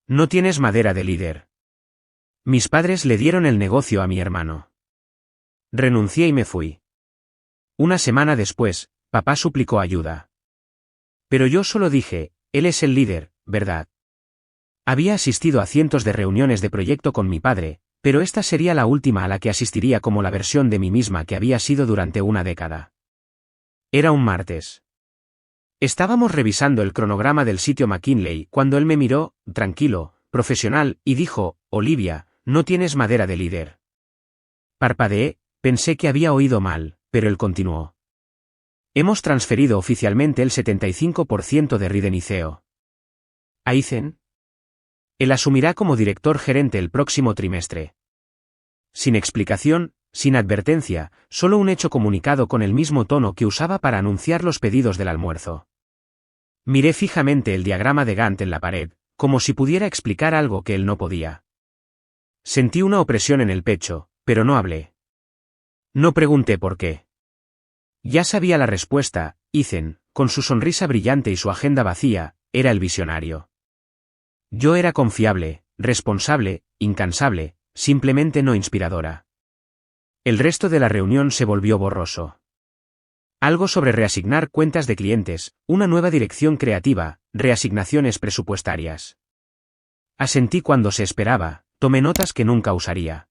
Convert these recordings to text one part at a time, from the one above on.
No tienes madera de líder. Mis padres le dieron el negocio a mi hermano. Renuncié y me fui. Una semana después, papá suplicó ayuda. Pero yo solo dije, él es el líder, ¿verdad? Había asistido a cientos de reuniones de proyecto con mi padre, pero esta sería la última a la que asistiría como la versión de mí misma que había sido durante una década. Era un martes. Estábamos revisando el cronograma del sitio McKinley cuando él me miró, tranquilo, profesional, y dijo, Olivia, no tienes madera de líder. Parpadeé, pensé que había oído mal, pero él continuó. Hemos transferido oficialmente el 75% de Rideniceo. ¿A Ethan? Él asumirá como director gerente el próximo trimestre. Sin explicación, sin advertencia, solo un hecho comunicado con el mismo tono que usaba para anunciar los pedidos del almuerzo. Miré fijamente el diagrama de Gantt en la pared, como si pudiera explicar algo que él no podía. Sentí una opresión en el pecho, pero no hablé. No pregunté por qué. Ya sabía la respuesta. Ethan, con su sonrisa brillante y su agenda vacía, era el visionario. Yo era confiable, responsable, incansable, simplemente no inspiradora. El resto de la reunión se volvió borroso. Algo sobre reasignar cuentas de clientes, una nueva dirección creativa, reasignaciones presupuestarias. Asentí cuando se esperaba, tomé notas que nunca usaría.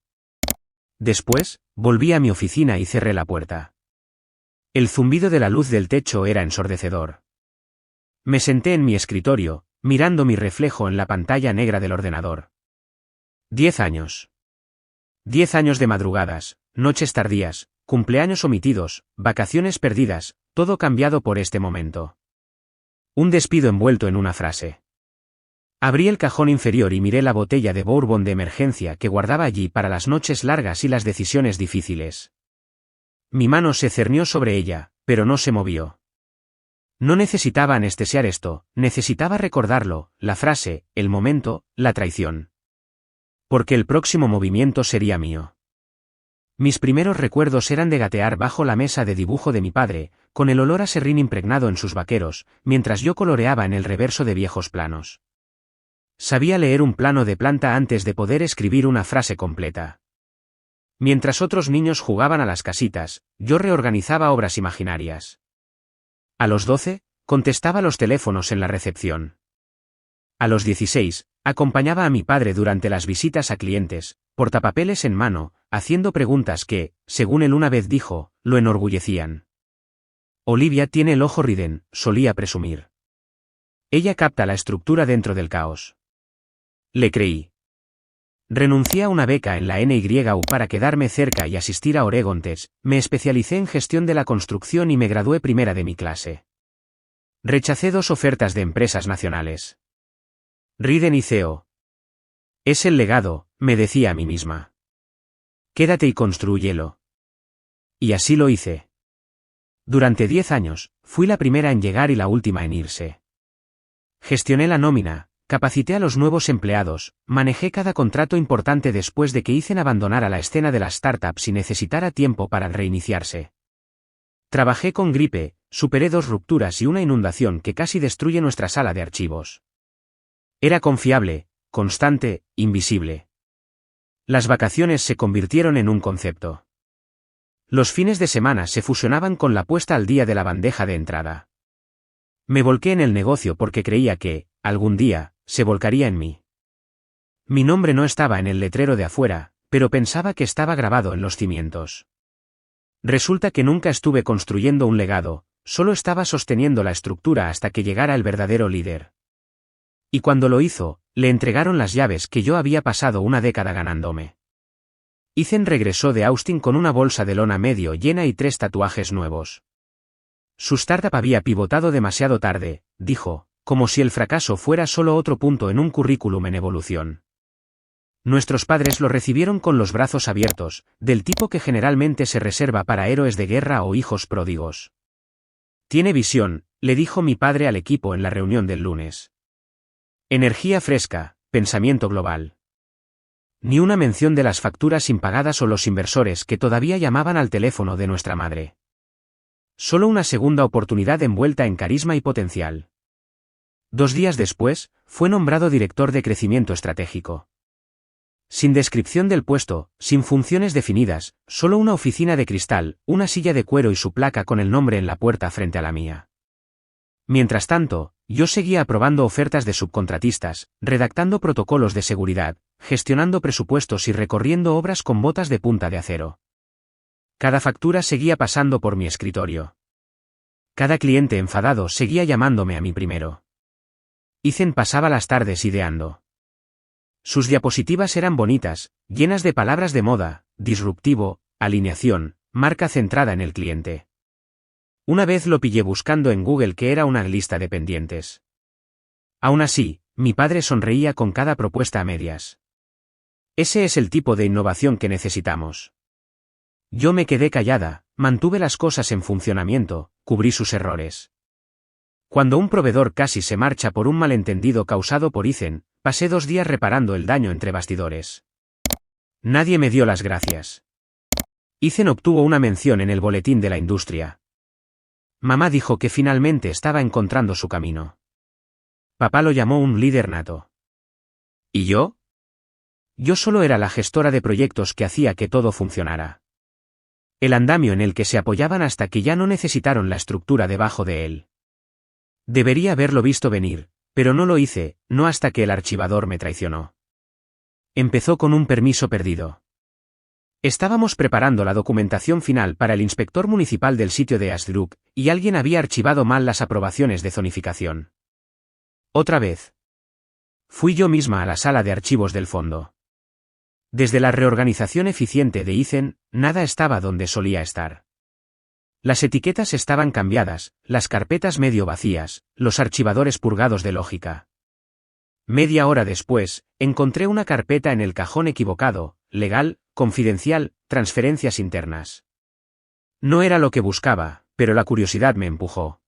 Después, volví a mi oficina y cerré la puerta. El zumbido de la luz del techo era ensordecedor. Me senté en mi escritorio, mirando mi reflejo en la pantalla negra del ordenador. 10 años. 10 años de madrugadas, noches tardías, cumpleaños omitidos, vacaciones perdidas, todo cambiado por este momento. Un despido envuelto en una frase. Abrí el cajón inferior y miré la botella de bourbon de emergencia que guardaba allí para las noches largas y las decisiones difíciles. Mi mano se cernió sobre ella, pero no se movió. No necesitaba anestesiar esto, necesitaba recordarlo, la frase, el momento, la traición. Porque el próximo movimiento sería mío. Mis primeros recuerdos eran de gatear bajo la mesa de dibujo de mi padre, con el olor a serrín impregnado en sus vaqueros, mientras yo coloreaba en el reverso de viejos planos. Sabía leer un plano de planta antes de poder escribir una frase completa. Mientras otros niños jugaban a las casitas, yo reorganizaba obras imaginarias. A los 12, contestaba los teléfonos en la recepción. A los 16, acompañaba a mi padre durante las visitas a clientes, portapapeles en mano, haciendo preguntas que, según él una vez dijo, lo enorgullecían. Olivia tiene el ojo Riden, solía presumir. Ella capta la estructura dentro del caos. Le creí. Renuncié a una beca en la NYU para quedarme cerca y asistir a Oregon Tech, me especialicé en gestión de la construcción y me gradué primera de mi clase. Rechacé 2 ofertas de empresas nacionales. Rideniceo. Es el legado, me decía a mí misma. Quédate y constrúyelo. Y así lo hice. Durante 10 años, fui la primera en llegar y la última en irse. Gestioné la nómina, capacité a los nuevos empleados, manejé cada contrato importante después de que Ethan abandonara la escena de las startups y necesitara tiempo para reiniciarse. Trabajé con gripe, superé 2 rupturas y una inundación que casi destruye nuestra sala de archivos. Era confiable, constante, invisible. Las vacaciones se convirtieron en un concepto. Los fines de semana se fusionaban con la puesta al día de la bandeja de entrada. Me volqué en el negocio porque creía que, algún día, se volcaría en mí. Mi nombre no estaba en el letrero de afuera, pero pensaba que estaba grabado en los cimientos. Resulta que nunca estuve construyendo un legado, solo estaba sosteniendo la estructura hasta que llegara el verdadero líder. Y cuando lo hizo, le entregaron las llaves que yo había pasado una década ganándome. Ethan regresó de Austin con una bolsa de lona medio llena y 3 tatuajes nuevos. Su startup había pivotado demasiado tarde, dijo, como si el fracaso fuera solo otro punto en un currículum en evolución. Nuestros padres lo recibieron con los brazos abiertos, del tipo que generalmente se reserva para héroes de guerra o hijos pródigos. Tiene visión, le dijo mi padre al equipo en la reunión del lunes. Energía fresca, pensamiento global. Ni una mención de las facturas impagadas o los inversores que todavía llamaban al teléfono de nuestra madre. Solo una segunda oportunidad envuelta en carisma y potencial. 2 días después, fue nombrado director de crecimiento estratégico. Sin descripción del puesto, sin funciones definidas, solo una oficina de cristal, una silla de cuero y su placa con el nombre en la puerta frente a la mía. Mientras tanto, yo seguía aprobando ofertas de subcontratistas, redactando protocolos de seguridad, gestionando presupuestos y recorriendo obras con botas de punta de acero. Cada factura seguía pasando por mi escritorio. Cada cliente enfadado seguía llamándome a mí primero. Ethan pasaba las tardes ideando. Sus diapositivas eran bonitas, llenas de palabras de moda, disruptivo, alineación, marca centrada en el cliente. Una vez lo pillé buscando en Google que era una lista de pendientes. Aún así, mi padre sonreía con cada propuesta a medias. Ese es el tipo de innovación que necesitamos. Yo me quedé callada, mantuve las cosas en funcionamiento, cubrí sus errores. Cuando un proveedor casi se marcha por un malentendido causado por Ethan, pasé 2 días reparando el daño entre bastidores. Nadie me dio las gracias. Ethan obtuvo una mención en el boletín de la industria. Mamá dijo que finalmente estaba encontrando su camino. Papá lo llamó un líder nato. ¿Y yo? Yo solo era la gestora de proyectos que hacía que todo funcionara. El andamio en el que se apoyaban hasta que ya no necesitaron la estructura debajo de él. Debería haberlo visto venir, pero no lo hice, no hasta que el archivador me traicionó. Empezó con un permiso perdido. Estábamos preparando la documentación final para el inspector municipal del sitio de Asdruk, y alguien había archivado mal las aprobaciones de zonificación. Otra vez. Fui yo misma a la sala de archivos del fondo. Desde la reorganización eficiente de Ethan, nada estaba donde solía estar. Las etiquetas estaban cambiadas, las carpetas medio vacías, los archivadores purgados de lógica. Media hora después, encontré una carpeta en el cajón equivocado, legal, confidencial, transferencias internas. No era lo que buscaba, pero la curiosidad me empujó.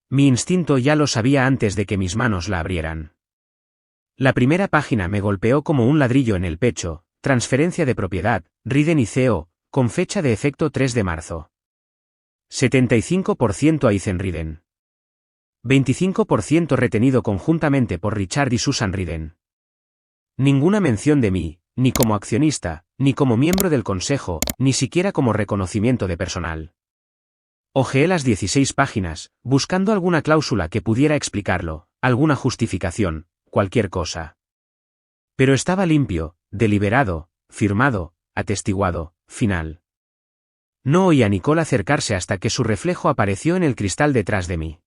Mi instinto ya lo sabía antes de que mis manos la abrieran. La primera página me golpeó como un ladrillo en el pecho, transferencia de propiedad, Riden y CO, con fecha de efecto 3 de marzo. 75% a Ethan Riden. 25% retenido conjuntamente por Richard y Susan Riden. Ninguna mención de mí, ni como accionista, ni como miembro del consejo, ni siquiera como reconocimiento de personal. Hojeé las 16 páginas, buscando alguna cláusula que pudiera explicarlo, alguna justificación, cualquier cosa. Pero estaba limpio, deliberado, firmado, atestiguado, final. No oí a Nicole acercarse hasta que su reflejo apareció en el cristal detrás de mí.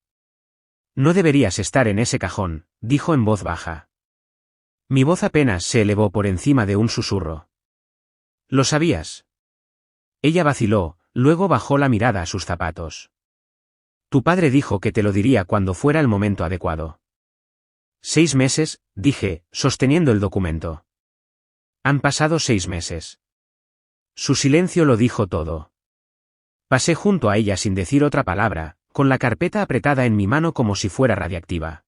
No deberías estar en ese cajón, dijo en voz baja. Mi voz apenas se elevó por encima de un susurro. ¿Lo sabías? Ella vaciló, luego bajó la mirada a sus zapatos. Tu padre dijo que te lo diría cuando fuera el momento adecuado. 6 meses, dije, sosteniendo el documento. Han pasado 6 meses. Su silencio lo dijo todo. Pasé junto a ella sin decir otra palabra, con la carpeta apretada en mi mano como si fuera radiactiva.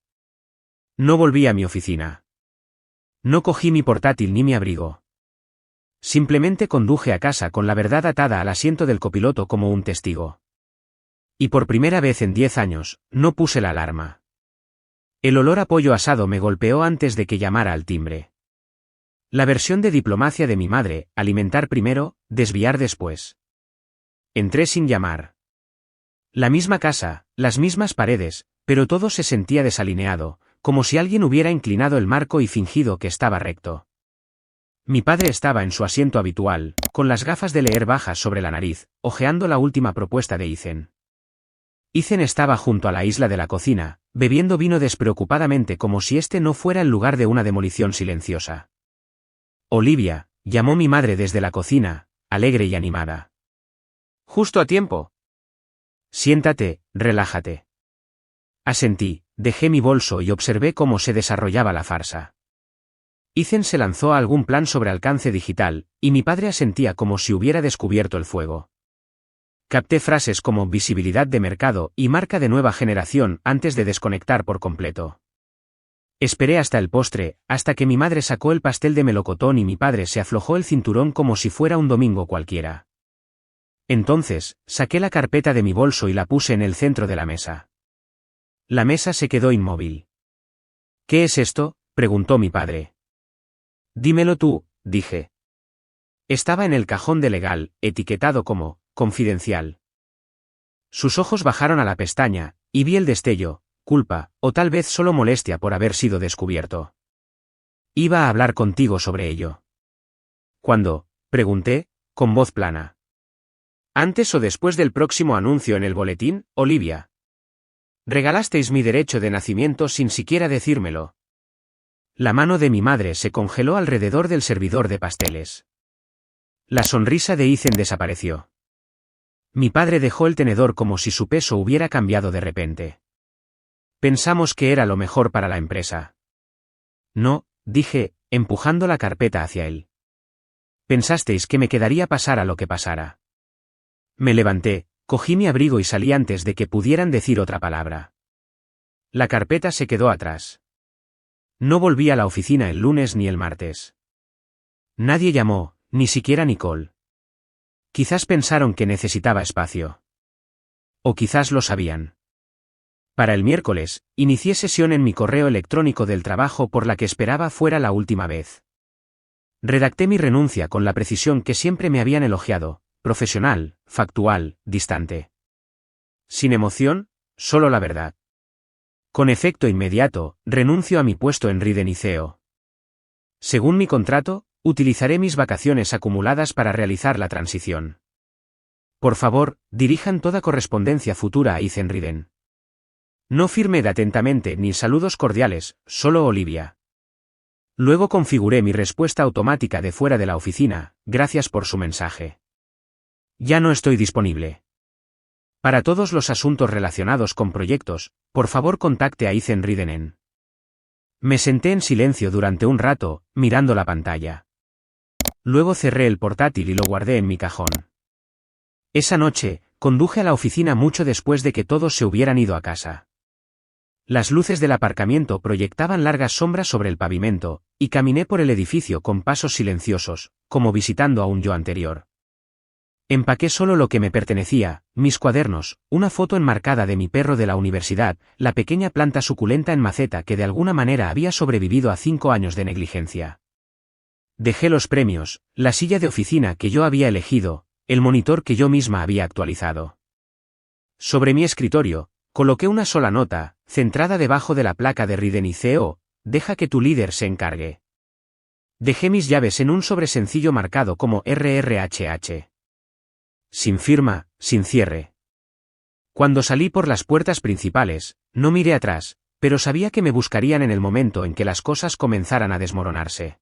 No volví a mi oficina. No cogí mi portátil ni mi abrigo. Simplemente conduje a casa con la verdad atada al asiento del copiloto como un testigo. Y por primera vez en 10 años, no puse la alarma. El olor a pollo asado me golpeó antes de que llamara al timbre. La versión de diplomacia de mi madre, alimentar primero, desviar después. Entré sin llamar. La misma casa, las mismas paredes, pero todo se sentía desalineado, como si alguien hubiera inclinado el marco y fingido que estaba recto. Mi padre estaba en su asiento habitual, con las gafas de leer bajas sobre la nariz, hojeando la última propuesta de Ethan. Ethan estaba junto a la isla de la cocina, bebiendo vino despreocupadamente como si este no fuera el lugar de una demolición silenciosa. Olivia, llamó mi madre desde la cocina, alegre y animada. Justo a tiempo. Siéntate, relájate. Asentí, dejé mi bolso y observé cómo se desarrollaba la farsa. Ethan se lanzó a algún plan sobre alcance digital, y mi padre asentía como si hubiera descubierto el fuego. Capté frases como visibilidad de mercado y marca de nueva generación antes de desconectar por completo. Esperé hasta el postre, hasta que mi madre sacó el pastel de melocotón y mi padre se aflojó el cinturón como si fuera un domingo cualquiera. Entonces, saqué la carpeta de mi bolso y la puse en el centro de la mesa. La mesa se quedó inmóvil. ¿Qué es esto?, preguntó mi padre. Dímelo tú, dije. Estaba en el cajón de legal, etiquetado como confidencial. Sus ojos bajaron a la pestaña, y vi el destello, culpa, o tal vez solo molestia por haber sido descubierto. Iba a hablar contigo sobre ello. ¿Cuándo?, pregunté, con voz plana. ¿Antes o después del próximo anuncio en el boletín, Olivia? Regalasteis mi derecho de nacimiento sin siquiera decírmelo. La mano de mi madre se congeló alrededor del servidor de pasteles. La sonrisa de Ethan desapareció. Mi padre dejó el tenedor como si su peso hubiera cambiado de repente. Pensamos que era lo mejor para la empresa. No, dije, empujando la carpeta hacia él. Pensasteis que me quedaría pasara lo que pasara. Me levanté, cogí mi abrigo y salí antes de que pudieran decir otra palabra. La carpeta se quedó atrás. No volví a la oficina el lunes ni el martes. Nadie llamó, ni siquiera Nicole. Quizás pensaron que necesitaba espacio. O quizás lo sabían. Para el miércoles, inicié sesión en mi correo electrónico del trabajo por la que esperaba fuera la última vez. Redacté mi renuncia con la precisión que siempre me habían elogiado, profesional, factual, distante. Sin emoción, solo la verdad. Con efecto inmediato, renuncio a mi puesto en Rideniceo. Según mi contrato, utilizaré mis vacaciones acumuladas para realizar la transición. Por favor, dirijan toda correspondencia futura a Ethan Riden. No firmé atentamente ni saludos cordiales, solo Olivia. Luego configuré mi respuesta automática de fuera de la oficina, gracias por su mensaje. Ya no estoy disponible. Para todos los asuntos relacionados con proyectos, por favor contacte a Ethan Riden. Me senté en silencio durante un rato, mirando la pantalla. Luego cerré el portátil y lo guardé en mi cajón. Esa noche, conduje a la oficina mucho después de que todos se hubieran ido a casa. Las luces del aparcamiento proyectaban largas sombras sobre el pavimento, y caminé por el edificio con pasos silenciosos, como visitando a un yo anterior. Empaqué solo lo que me pertenecía, mis cuadernos, una foto enmarcada de mi perro de la universidad, la pequeña planta suculenta en maceta que de alguna manera había sobrevivido a 5 años de negligencia. Dejé los premios, la silla de oficina que yo había elegido, el monitor que yo misma había actualizado. Sobre mi escritorio, coloqué una sola nota, centrada debajo de la placa de Rideniceo: deja que tu líder se encargue. Dejé mis llaves en un sobre sencillo marcado como RRHH. Sin firma, sin cierre. Cuando salí por las puertas principales, no miré atrás, pero sabía que me buscarían en el momento en que las cosas comenzaran a desmoronarse.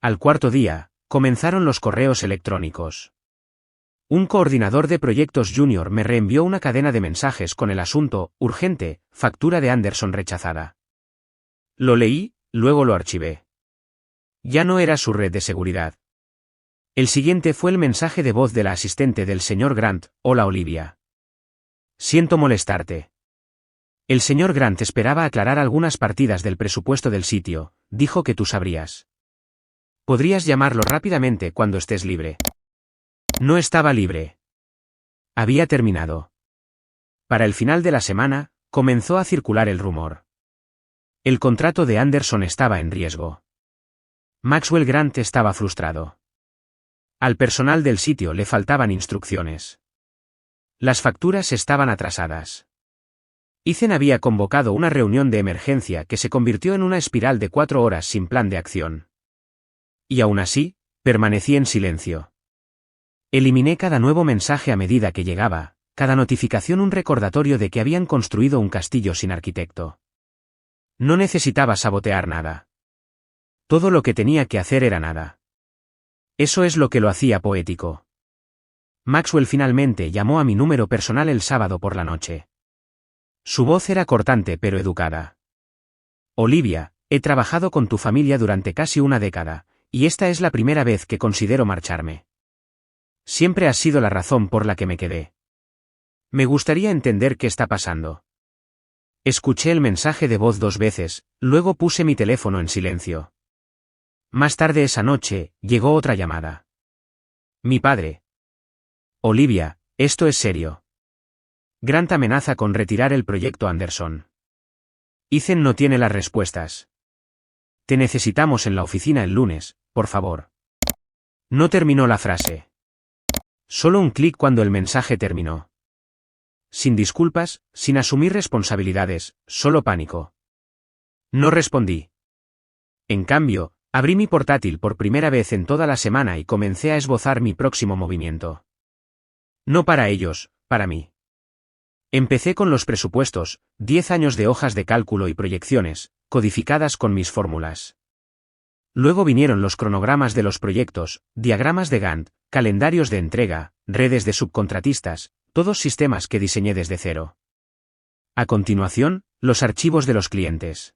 Al cuarto día, comenzaron los correos electrónicos. Un coordinador de proyectos junior me reenvió una cadena de mensajes con el asunto: urgente, factura de Anderson rechazada. Lo leí, luego lo archivé. Ya no era su red de seguridad. El siguiente fue el mensaje de voz de la asistente del señor Grant: hola Olivia. Siento molestarte. El señor Grant esperaba aclarar algunas partidas del presupuesto del sitio, dijo que tú sabrías. Podrías llamarlo rápidamente cuando estés libre. No estaba libre. Había terminado. Para el final de la semana, comenzó a circular el rumor. El contrato de Anderson estaba en riesgo. Maxwell Grant estaba frustrado. Al personal del sitio le faltaban instrucciones. Las facturas estaban atrasadas. Ethan había convocado una reunión de emergencia que se convirtió en una espiral de 4 horas sin plan de acción. Y aún así, permanecí en silencio. Eliminé cada nuevo mensaje a medida que llegaba, cada notificación un recordatorio de que habían construido un castillo sin arquitecto. No necesitaba sabotear nada. Todo lo que tenía que hacer era nada. Eso es lo que lo hacía poético. Maxwell finalmente llamó a mi número personal el sábado por la noche. Su voz era cortante pero educada. Olivia, he trabajado con tu familia durante casi una década, y esta es la primera vez que considero marcharme. Siempre has sido la razón por la que me quedé. Me gustaría entender qué está pasando. Escuché el mensaje de voz 2 veces, luego puse mi teléfono en silencio. Más tarde esa noche, llegó otra llamada. Mi padre. Olivia, esto es serio. Grant amenaza con retirar el proyecto Anderson. Ethan no tiene las respuestas. Te necesitamos en la oficina el lunes, por favor. No terminó la frase. Solo un clic cuando el mensaje terminó. Sin disculpas, sin asumir responsabilidades, solo pánico. No respondí. En cambio, abrí mi portátil por primera vez en toda la semana y comencé a esbozar mi próximo movimiento. No para ellos, para mí. Empecé con los presupuestos, 10 años de hojas de cálculo y proyecciones, codificadas con mis fórmulas. Luego vinieron los cronogramas de los proyectos, diagramas de Gantt, calendarios de entrega, redes de subcontratistas, todos sistemas que diseñé desde cero. A continuación, los archivos de los clientes.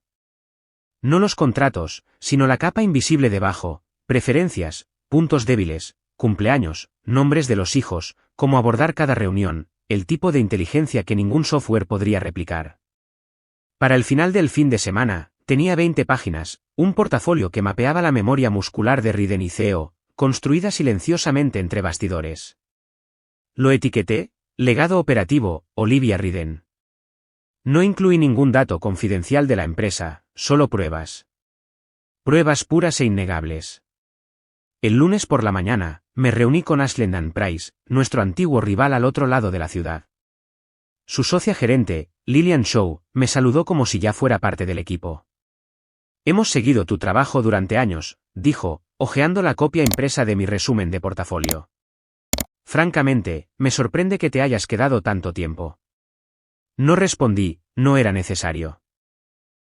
No los contratos, sino la capa invisible debajo, preferencias, puntos débiles, cumpleaños, nombres de los hijos, cómo abordar cada reunión, el tipo de inteligencia que ningún software podría replicar. Para el final del fin de semana, tenía 20 páginas, un portafolio que mapeaba la memoria muscular de Riden y CEO, construida silenciosamente entre bastidores. Lo etiqueté, legado operativo, Olivia Riden. No incluí ningún dato confidencial de la empresa, solo pruebas. Pruebas puras e innegables. El lunes por la mañana, me reuní con Ashland & Price, nuestro antiguo rival al otro lado de la ciudad. Su socia gerente, Lillian Shaw, me saludó como si ya fuera parte del equipo. Hemos seguido tu trabajo durante años, dijo, hojeando la copia impresa de mi resumen de portafolio. Francamente, me sorprende que te hayas quedado tanto tiempo. No respondí, no era necesario.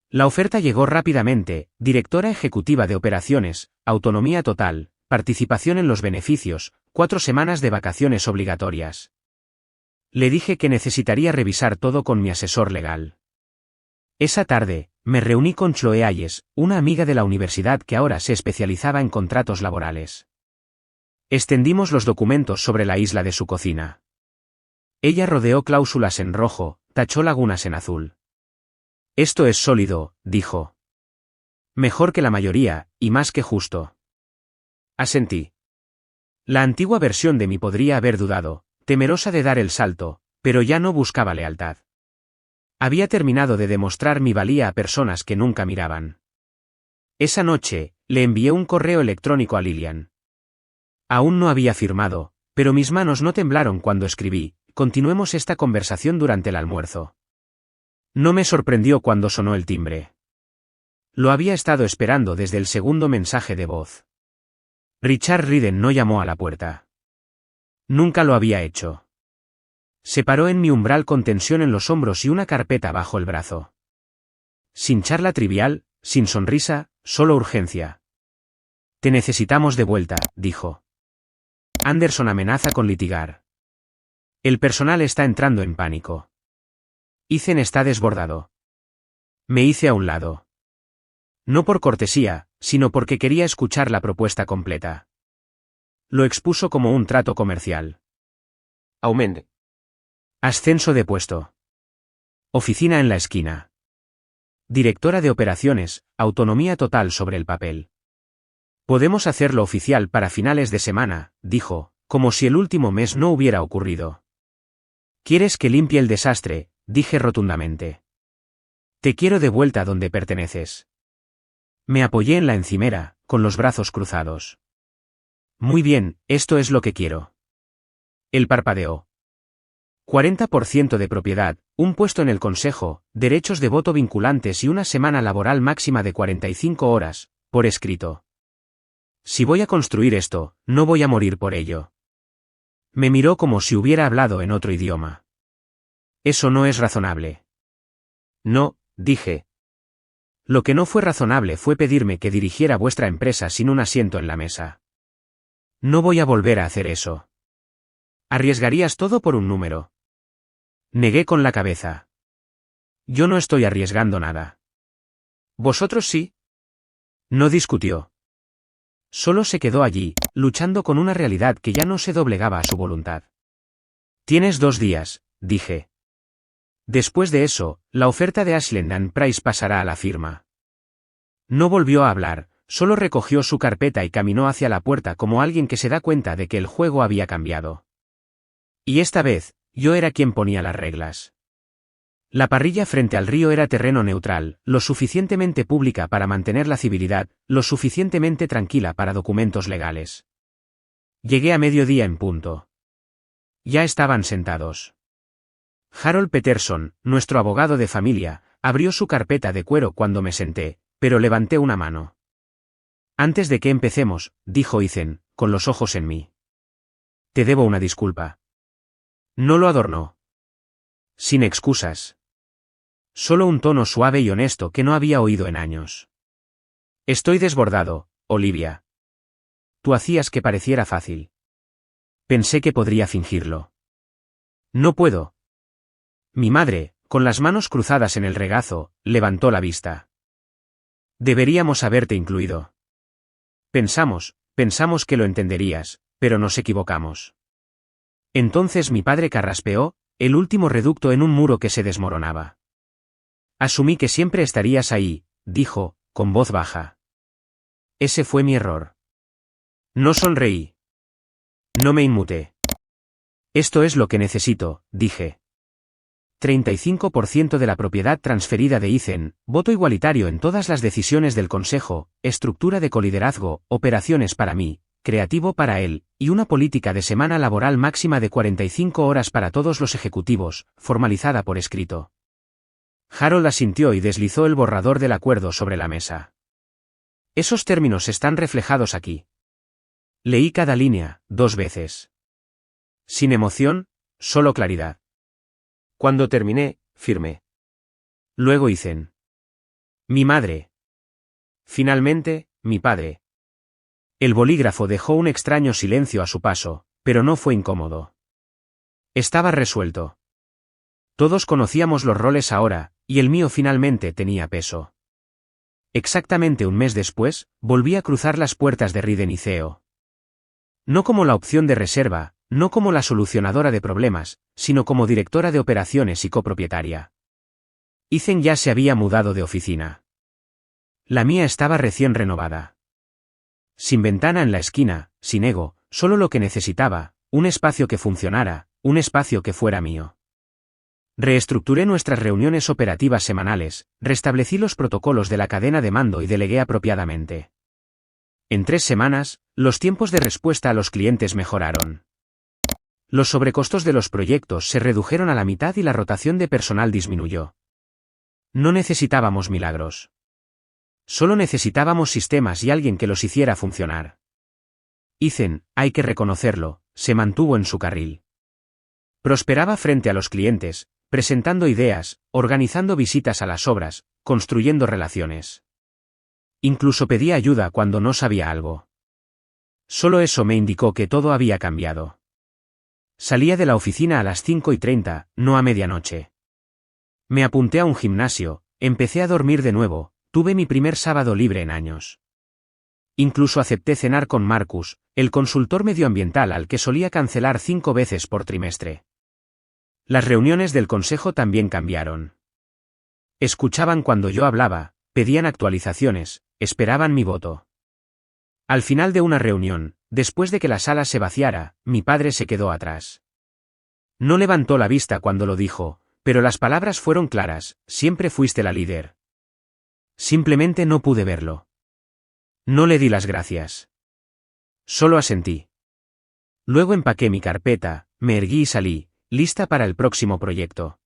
La oferta llegó rápidamente, directora ejecutiva de operaciones, autonomía total, participación en los beneficios, 4 semanas de vacaciones obligatorias. Le dije que necesitaría revisar todo con mi asesor legal. Esa tarde, me reuní con Chloe Hayes, una amiga de la universidad que ahora se especializaba en contratos laborales. Extendimos los documentos sobre la isla de su cocina. Ella rodeó cláusulas en rojo, tachó lagunas en azul. Esto es sólido, dijo. Mejor que la mayoría, y más que justo. Asentí. La antigua versión de mí podría haber dudado, temerosa de dar el salto, pero ya no buscaba lealtad. Había terminado de demostrar mi valía a personas que nunca miraban. Esa noche, le envié un correo electrónico a Lillian. Aún no había firmado, pero mis manos no temblaron cuando escribí, continuemos esta conversación durante el almuerzo. No me sorprendió cuando sonó el timbre. Lo había estado esperando desde el segundo mensaje de voz. Richard Riden no llamó a la puerta. Nunca lo había hecho. Se paró en mi umbral con tensión en los hombros y una carpeta bajo el brazo. Sin charla trivial, sin sonrisa, solo urgencia. Te necesitamos de vuelta, dijo. Anderson amenaza con litigar. El personal está entrando en pánico. Ethan está desbordado. Me hice a un lado. No por cortesía, sino porque quería escuchar la propuesta completa. Lo expuso como un trato comercial. Aumento. Ascenso de puesto. Oficina en la esquina. Directora de operaciones, autonomía total sobre el papel. Podemos hacerlo oficial para finales de semana, dijo, como si el último mes no hubiera ocurrido. ¿Quieres que limpie el desastre?, dije rotundamente. Te quiero de vuelta donde perteneces. Me apoyé en la encimera, con los brazos cruzados. Muy bien, esto es lo que quiero. Él parpadeó. 40% de propiedad, un puesto en el consejo, derechos de voto vinculantes y una semana laboral máxima de 45 horas, por escrito. Si voy a construir esto, no voy a morir por ello. Me miró como si hubiera hablado en otro idioma. Eso no es razonable. No, dije. Lo que no fue razonable fue pedirme que dirigiera vuestra empresa sin un asiento en la mesa. No voy a volver a hacer eso. ¿Arriesgarías todo por un número? Negué con la cabeza. Yo no estoy arriesgando nada. ¿Vosotros sí? No discutió. Solo se quedó allí, luchando con una realidad que ya no se doblegaba a su voluntad. Tienes 2 días, dije. Después de eso, la oferta de Ashland & Price pasará a la firma. No volvió a hablar, solo recogió su carpeta y caminó hacia la puerta como alguien que se da cuenta de que el juego había cambiado. Y esta vez, yo era quien ponía las reglas. La parrilla frente al río era terreno neutral, lo suficientemente pública para mantener la civilidad, lo suficientemente tranquila para documentos legales. Llegué a mediodía en punto. Ya estaban sentados. Harold Peterson, nuestro abogado de familia, abrió su carpeta de cuero cuando me senté, pero levanté una mano. Antes de que empecemos, dijo Ethan, con los ojos en mí. Te debo una disculpa. No lo adornó. Sin excusas. Solo un tono suave y honesto que no había oído en años. Estoy desbordado, Olivia. Tú hacías que pareciera fácil. Pensé que podría fingirlo. No puedo. Mi madre, con las manos cruzadas en el regazo, levantó la vista. Deberíamos haberte incluido. Pensamos que lo entenderías, pero nos equivocamos. Entonces mi padre carraspeó, el último reducto en un muro que se desmoronaba. Asumí que siempre estarías ahí, dijo, con voz baja. Ese fue mi error. No sonreí. No me inmuté. Esto es lo que necesito, dije. 35% de la propiedad transferida de Ethan, voto igualitario en todas las decisiones del consejo, estructura de coliderazgo, operaciones para mí, creativo para él, y una política de semana laboral máxima de 45 horas para todos los ejecutivos, formalizada por escrito. Harold asintió y deslizó el borrador del acuerdo sobre la mesa. Esos términos están reflejados aquí. Leí cada línea, 2 veces. Sin emoción, solo claridad. Cuando terminé, firmé. Luego Ethan. Mi madre. Finalmente, mi padre. El bolígrafo dejó un extraño silencio a su paso, pero no fue incómodo. Estaba resuelto. Todos conocíamos los roles ahora, y el mío finalmente tenía peso. Exactamente un mes después, volví a cruzar las puertas de Rideniceo. No como la opción de reserva, no como la solucionadora de problemas, sino como directora de operaciones y copropietaria. Ethan ya se había mudado de oficina. La mía estaba recién renovada. Sin ventana en la esquina, sin ego, solo lo que necesitaba, un espacio que funcionara, un espacio que fuera mío. Reestructuré nuestras reuniones operativas semanales, restablecí los protocolos de la cadena de mando y delegué apropiadamente. En 3 semanas, los tiempos de respuesta a los clientes mejoraron. Los sobrecostos de los proyectos se redujeron a la mitad y la rotación de personal disminuyó. No necesitábamos milagros. Solo necesitábamos sistemas y alguien que los hiciera funcionar. Ethan, hay que reconocerlo, se mantuvo en su carril. Prosperaba frente a los clientes, presentando ideas, organizando visitas a las obras, construyendo relaciones. Incluso pedía ayuda cuando no sabía algo. Solo eso me indicó que todo había cambiado. Salía de la oficina a las 5:30, no a medianoche. Me apunté a un gimnasio, empecé a dormir de nuevo, tuve mi primer sábado libre en años. Incluso acepté cenar con Marcus, el consultor medioambiental al que solía cancelar 5 veces por trimestre. Las reuniones del consejo también cambiaron. Escuchaban cuando yo hablaba, pedían actualizaciones, esperaban mi voto. Al final de una reunión, después de que la sala se vaciara, mi padre se quedó atrás. No levantó la vista cuando lo dijo, pero las palabras fueron claras, siempre fuiste la líder. Simplemente no pude verlo. No le di las gracias. Solo asentí. Luego empaqué mi carpeta, me erguí y salí, lista para el próximo proyecto.